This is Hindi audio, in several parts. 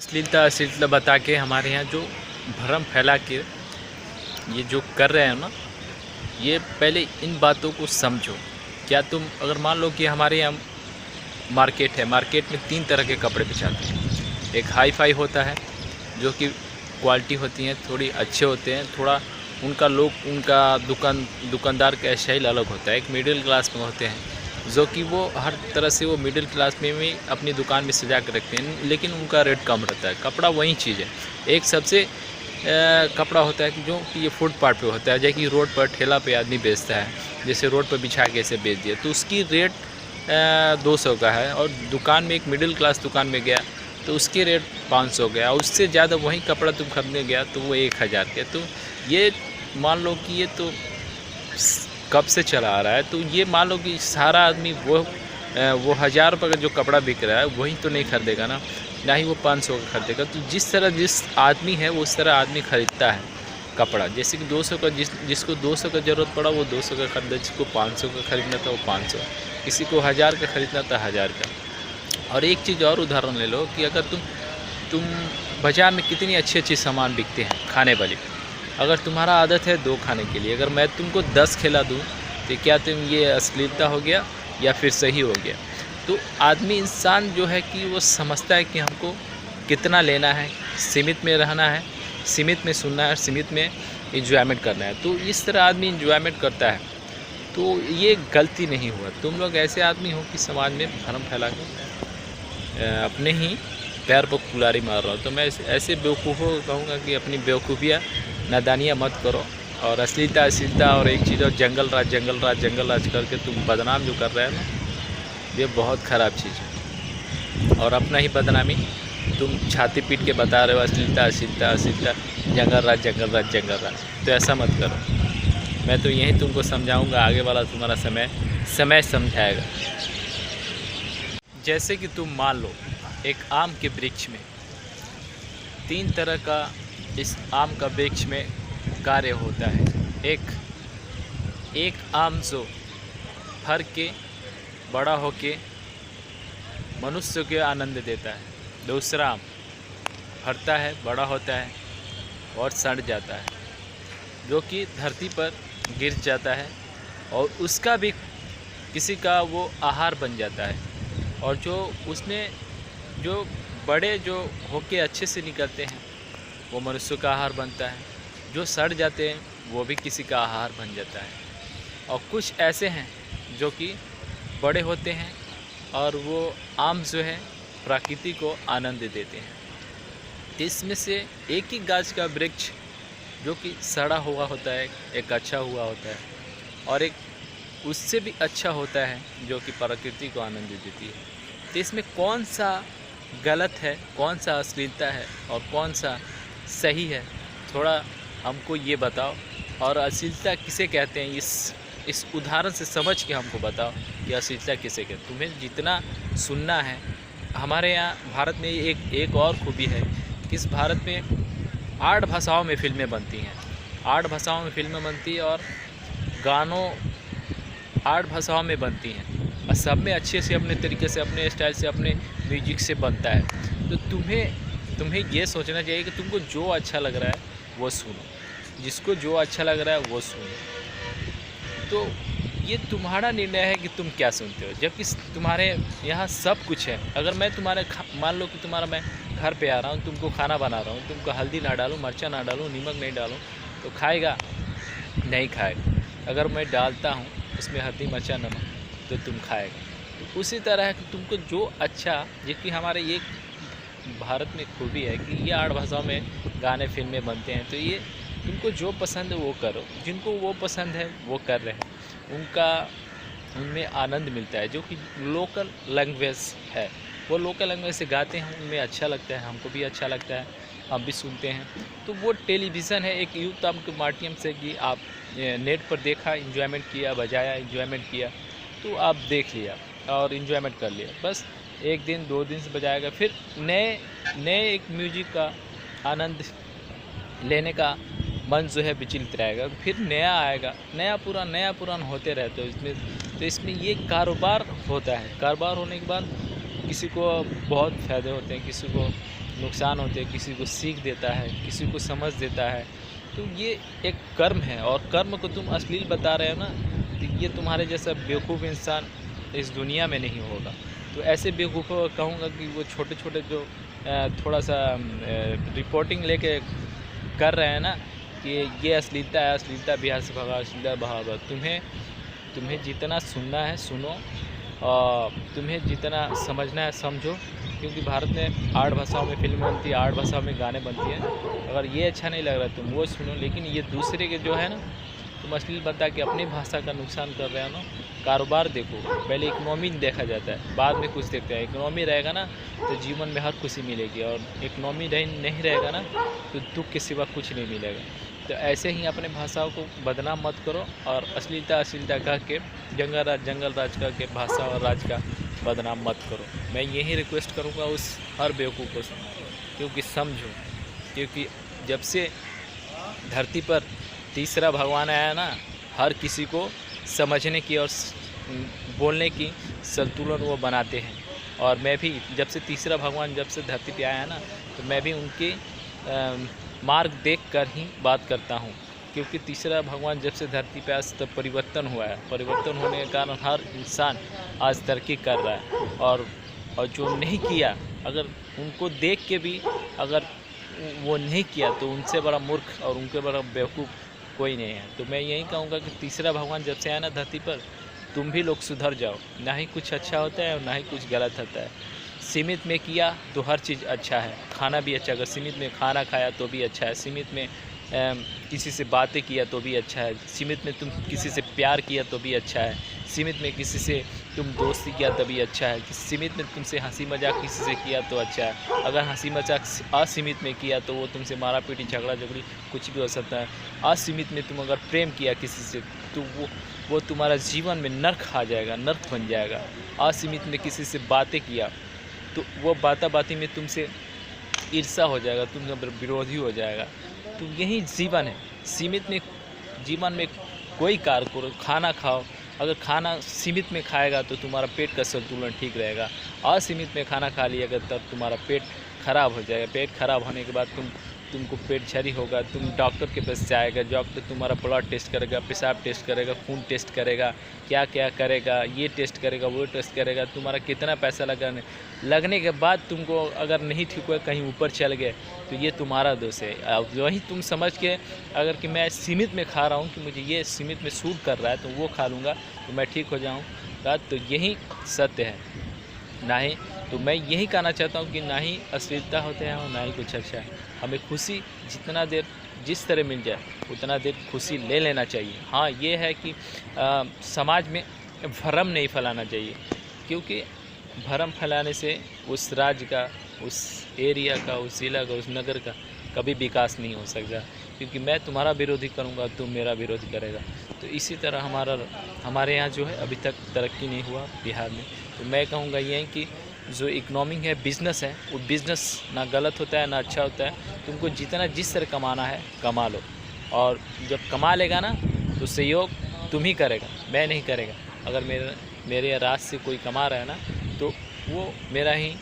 अश्लीलता अश्लीलता बता के हमारे यहाँ जो भ्रम फैला के ये जो कर रहे हैं ना, ये पहले इन बातों को समझो। क्या तुम अगर मान लो कि हमारे यहाँ मार्केट है, मार्केट में 3 तरह के कपड़े बेचाते हैं। एक हाई फाई होता है जो कि क्वालिटी होती है, थोड़ी अच्छे होते हैं, थोड़ा उनका दुकानदार का स्टाइल अलग होता है। एक मिडिल क्लास में होते हैं जो कि वो हर तरह से वो मिडिल क्लास में भी अपनी दुकान में सजा कर रखते हैं, लेकिन उनका रेट कम रहता है। कपड़ा वही चीज़ है। एक सबसे कपड़ा होता है कि जो कि ये फुटपाथ पे होता है, जैसे कि रोड पर ठेला पे आदमी बेचता है, जैसे रोड पर बिछा के ऐसे बेच दिया तो उसकी रेट 200 का है, और दुकान में एक मिडिल क्लास दुकान में गया तो उसके रेट 500 गया, उससे ज़्यादा वही कपड़ा तुम खरीदने गया तो वो 1000 का। तो ये मान लो कि ये तो कब से चला आ रहा है, तो ये मान लो कि सारा आदमी वो 1000 रुपये का जो कपड़ा बिक रहा है वही तो नहीं खरीदेगा ना ही वो 500 का खरीदेगा। तो जिस आदमी है वो उस तरह आदमी ख़रीदता है कपड़ा। जैसे कि 200 का जिसको 200 का ज़रूरत पड़ा वो 200 का खरीदा, जिसको 500 का ख़रीदना था वो 500, किसी को 1000 का ख़रीदना था 1000 का। और एक चीज़ और उदाहरण ले लो कि अगर तुम बाज़ार में कितनी अच्छी सामान बिकते हैं खाने वाली, अगर तुम्हारा आदत है 2 खाने के लिए, अगर मैं तुमको 10 खिला दूँ तो क्या तुम ये अश्लीलता हो गया या फिर सही हो गया? तो आदमी इंसान जो है कि वो समझता है कि हमको कितना लेना है, सीमित में रहना है, सीमित में सुनना है, सीमित में एंजॉयमेंट करना है। तो इस तरह आदमी एंजॉयमेंट करता है, तो ये गलती नहीं हुआ। तुम लोग ऐसे आदमी हो कि समाज में भ्रम फैला के अपने ही पैर पर कुल्हाड़ी मार रहा हो। तो मैं ऐसे बेवकूफ़ों को कहूँगा कि अपनी बेवकूफ़ियाँ नादानियाँ मत करो, और अश्लीलता और एक चीज़ और जंगल राज करके तुम बदनाम जो कर रहे हैं ना, ये बहुत ख़राब चीज़ है। और अपना ही बदनामी तुम छाती पीट के बता रहे हो, अश्लीलता जंगल राज। तो ऐसा मत करो। मैं तो यही तुमको समझाऊंगा, आगे वाला तुम्हारा समय समझाएगा। जैसे कि तुम मान लो एक आम के वृक्ष में 3 तरह का इस आम का वृक्ष में कार्य होता है। एक आम जो फर के बड़ा होके मनुष्य के आनंद देता है। दूसरा आम फरता है, बड़ा होता है और सड़ जाता है, जो कि धरती पर गिर जाता है और उसका भी किसी का वो आहार बन जाता है। और जो उसमें जो बड़े जो होके अच्छे से निकलते हैं वो मनुष्य का आहार बनता है, जो सड़ जाते हैं वो भी किसी का आहार बन जाता है। और कुछ ऐसे हैं जो कि बड़े होते हैं और वो आम जो है प्रकृति को आनंद देते हैं। इसमें से एक ही गाछ का वृक्ष जो कि सड़ा हुआ होता है, एक अच्छा हुआ होता है, और एक उससे भी अच्छा होता है जो कि प्रकृति को आनंद देती है। तो इसमें कौन सा गलत है, कौन सा अश्लीलता है और कौन सा सही है, थोड़ा हमको ये बताओ। और अश्लीलता किसे कहते हैं, इस उदाहरण से समझ के हमको बताओ कि अश्लीलता किसे कहते हैं। तुम्हें जितना सुनना है, हमारे यहाँ भारत में एक और खूबी है कि इस भारत में 8 भाषाओं में फ़िल्में बनती हैं। 8 भाषाओं में फ़िल्में बनती हैं और गानों 8 भाषाओं में बनती हैं, और सब में अच्छे से अपने तरीके से, अपने स्टाइल से, अपने म्यूजिक से बनता है। तो तुम्हें ये सोचना चाहिए कि तुमको जो अच्छा लग रहा है वो सुनो, जिसको जो अच्छा लग रहा है वो सुनो। तो ये तुम्हारा निर्णय है कि तुम क्या सुनते हो, जबकि तुम्हारे यहाँ सब कुछ है। अगर मैं मान लो कि मैं घर पे आ रहा हूँ, तुमको खाना बना रहा हूँ, तुमको हल्दी ना डालूँ, मिर्चा ना डालूँ, नमक नहीं डालूँ, तो खाएगा? नहीं खाएगा। अगर मैं डालता हूँ उसमें हल्दी मिर्चा नमक तो तुम खाएगा। तो उसी तरह तुमको जो अच्छा, जबकि हमारे ये भारत में खूबी है कि ये 8 भाषाओं में गाने फिल्में बनते हैं। तो ये तुमको जो पसंद है वो करो, जिनको वो पसंद है वो कर रहे हैं, उनमें आनंद मिलता है। जो कि लोकल लैंग्वेज है, वो लोकल लैंग्वेज से गाते हैं, उनमें अच्छा लगता है, हमको भी अच्छा लगता है, हम भी सुनते हैं। तो वो टेलीविज़न है एक यूट्यूब के माध्यम से कि आप नेट पर देखा, एंजॉयमेंट किया, बजाया, एंजॉयमेंट किया, तो आप देख लिया और एंजॉयमेंट कर लिया। बस 1 दिन 2 दिन से बजाएगा, फिर नए एक म्यूजिक का आनंद लेने का मन जो है विचलित रहेगा, फिर नया आएगा, नया पुरान होते रहते हो इसमें। तो इसमें ये कारोबार होता है। कारोबार होने के बाद किसी को बहुत फ़ायदे होते हैं, किसी को नुकसान होते हैं, किसी को सीख देता है, किसी को समझ देता है। तो ये एक कर्म है, और कर्म को तुम अश्लील बता रहे हो ना, तो ये तुम्हारे जैसा बेवकूफ़ इंसान इस दुनिया में नहीं होगा। तो ऐसे बेवकूफ़ों को कहूँगा कि वो छोटे छोटे जो थोड़ा सा रिपोर्टिंग लेके कर रहे हैं ना कि ये अश्लीलता है, अश्लीलता बिहार से भगा, अश्लीलता भगाओ। तुम्हें जितना सुनना है सुनो, और तुम्हें जितना समझना है समझो, क्योंकि भारत में 8 भाषाओं में फिल्म बनती है, 8 भाषाओं में गाने बनती हैं। अगर ये अच्छा नहीं लग रहा तुम वो सुनो, लेकिन ये दूसरे के जो है ना, तुम अश्लील बता के अपनी भाषा का नुकसान कर रहे हो ना। कारोबार देखो, पहले इकनॉमी देखा जाता है, बाद में कुछ देखते हैं। इकनॉमी रहेगा ना तो जीवन में हर खुशी मिलेगी, और इकनॉमी नहीं रहेगा ना तो दुख के सिवा कुछ नहीं मिलेगा। तो ऐसे ही अपने भाषाओं को बदनाम मत करो, और अश्लीलता कह के जंगल राज कह के भाषा और राज का बदनाम मत करो। मैं यही रिक्वेस्ट करूँगा उस हर बेवकूफ़ को, क्योंकि समझो, क्योंकि जब से धरती पर तीसरा भगवान आया ना, हर किसी को समझने की और बोलने की संतुलन वो बनाते हैं। और मैं भी जब से तीसरा भगवान जब से धरती पे आया ना, तो मैं भी उनके मार्ग देखकर ही बात करता हूँ, क्योंकि तीसरा भगवान जब से धरती पे आज तब परिवर्तन हुआ है। परिवर्तन होने के कारण हर इंसान आज तरक्की कर रहा है, और जो नहीं किया, अगर उनको देख के भी अगर वो नहीं किया तो उनसे बड़ा मूर्ख और उनके बड़ा बेवकूफ़ कोई नहीं है। तो मैं यही कहूँगा कि तीसरा भगवान जब से आया ना धरती पर, तुम भी लोग सुधर जाओ। ना ही कुछ अच्छा होता है और ना ही कुछ गलत होता है। सीमित में किया तो हर चीज़ अच्छा है, खाना भी अच्छा, अगर सीमित में खाना खाया तो भी अच्छा है, सीमित में किसी से बातें किया तो भी अच्छा है, सीमित में तुम किसी से प्यार किया तो भी अच्छा है, सीमित में किसी से तुम दोस्ती किया तभी अच्छा है, कि सीमित में तुमसे हंसी मजाक किसी से किया तो अच्छा है। अगर हंसी मजाक असीमित में किया तो वो तुमसे मारा पीटी झगड़ा झगड़ी कुछ भी हो सकता है। असीमित में तुम अगर प्रेम किया किसी से तो वो तुम्हारा जीवन में नर्क आ जाएगा, नर्क बन जाएगा। असीमित में किसी से बातें किया तो वो बाती में तुमसे ईर्ष्या हो जाएगा, तुम विरोधी हो जाएगा। तो यही जीवन है। सीमित में जीवन में कोई कार्य करो, खाना खाओ, अगर खाना सीमित में खाएगा तो तुम्हारा पेट का संतुलन ठीक रहेगा। असीमित में खाना खा लिएगा तब तुम्हारा पेट खराब हो जाएगा। पेट खराब होने के बाद तुमको पेट झरी होगा, तुम डॉक्टर के पास जाएगा, डॉक्टर तुम्हारा ब्लड टेस्ट करेगा, पेशाब टेस्ट करेगा, खून टेस्ट करेगा, क्या क्या करेगा, ये टेस्ट करेगा, वो टेस्ट करेगा, तुम्हारा कितना पैसा लगने के बाद तुमको अगर नहीं ठीक हुआ, कहीं ऊपर चल गए तो ये तुम्हारा दोष है। अब वही तुम समझ के अगर कि मैं सीमित में खा रहा हूँ कि मुझे ये सीमित में सूट कर रहा है तो वो खा लूँगा तो मैं ठीक हो जाऊँगा, तो यही सत्य है। ना ही तो मैं यही कहना चाहता हूँ कि ना ही अश्लीलता होते हैं और ना ही कुछ अच्छा है। हमें खुशी जितना देर जिस तरह मिल जाए उतना देर खुशी ले लेना चाहिए। हाँ, ये है कि समाज में भ्रम नहीं फैलाना चाहिए, क्योंकि भ्रम फैलाने से उस राज्य का, उस एरिया का, उस ज़िला का, उस नगर का कभी विकास नहीं हो सकता। क्योंकि मैं तुम्हारा विरोधी करूँगा, तुम मेरा विरोध करेगा। तो इसी तरह हमारे यहाँ जो है अभी तक तरक्की नहीं हुआ बिहार में। तो मैं कहूँगा यही कि जो इकनॉमिक है, बिज़नेस है, वो बिज़नेस ना गलत होता है ना अच्छा होता है। तुमको जितना जिस तरह कमाना है कमा लो, और जब कमा लेगा ना तो सहयोग तुम ही करेगा, मैं नहीं करेगा। अगर मेरे राज से कोई कमा रहा है ना तो वो मेरा ही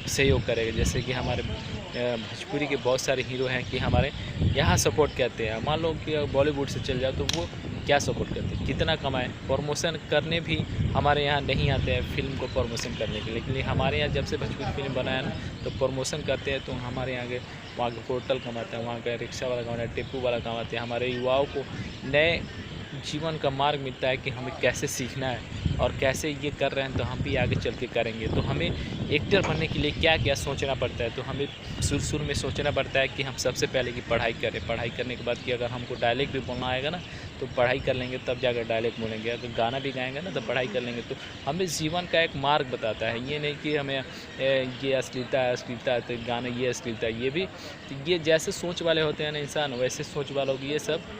सहयोग करेगा। जैसे कि हमारे भोजपुरी के बहुत सारे हीरो हैं कि हमारे यहाँ सपोर्ट करते हैं। मान लो कि बॉलीवुड से चल जाओ तो वो क्या सपोर्ट करते हैं, कितना कमाएं, प्रमोशन करने भी हमारे यहाँ नहीं आते हैं फिल्म को प्रमोशन करने के लिए। लेकिन हमारे यहाँ जब से भोजपुरी फिल्म बनाया ना तो प्रमोशन करते हैं। तो हमारे यहाँ के वहाँ के होटल कमाते हैं, वहाँ का रिक्शा वाला कमाते हैं, टेम्पू वाला कमाते हैं। हमारे युवाओं को नए जीवन का मार्ग मिलता है कि हमें कैसे सीखना है और कैसे ये कर रहे हैं तो हम भी आगे चल के करेंगे। तो हमें एक्टर बनने के लिए क्या क्या सोचना पड़ता है, तो हमें शुरू में सोचना पड़ता है कि हम सबसे पहले की पढ़ाई करें। पढ़ाई करने के बाद कि अगर हमको डायलेक्ट भी बोलना आएगा ना तो पढ़ाई कर लेंगे, तब जाकर डायलेक्ट बोलेंगे। अगर गाना भी गाएंगे ना तो पढ़ाई कर लेंगे। तो हमें जीवन का एक मार्ग बताता है। ये नहीं कि हमें ये अश्लीलता है तो गाना ये अश्लीलता है, ये भी तो ये जैसे सोच वाले होते हैं ना इंसान, वैसे सोच वालों की ये सब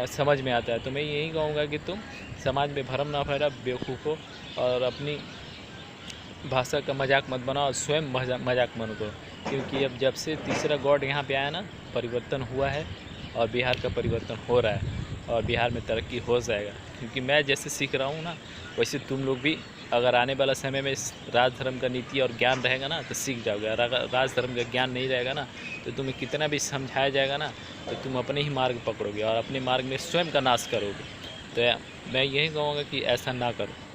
समझ में आता है। तो मैं यही कहूँगा कि तुम समाज में भ्रम ना फैला, बेवकूफ़ हो, और अपनी भाषा का मजाक मत बनाओ और स्वयं मजाक मत करो। क्योंकि अब जब से तीसरा गॉड यहाँ पे आया ना, परिवर्तन हुआ है और बिहार का परिवर्तन हो रहा है और बिहार में तरक्की हो जाएगा। क्योंकि मैं जैसे सीख रहा हूँ ना वैसे तुम लोग भी अगर आने वाला समय में इस राज धर्म का नीति और ज्ञान रहेगा ना तो सीख जाओगे। अगर राज धर्म का ज्ञान नहीं रहेगा ना तो तुम्हें कितना भी समझाया जाएगा ना तो तुम अपने ही मार्ग पकड़ोगे और अपने मार्ग में स्वयं का नाश करोगे। तो मैं यही कहूँगा कि ऐसा ना करो।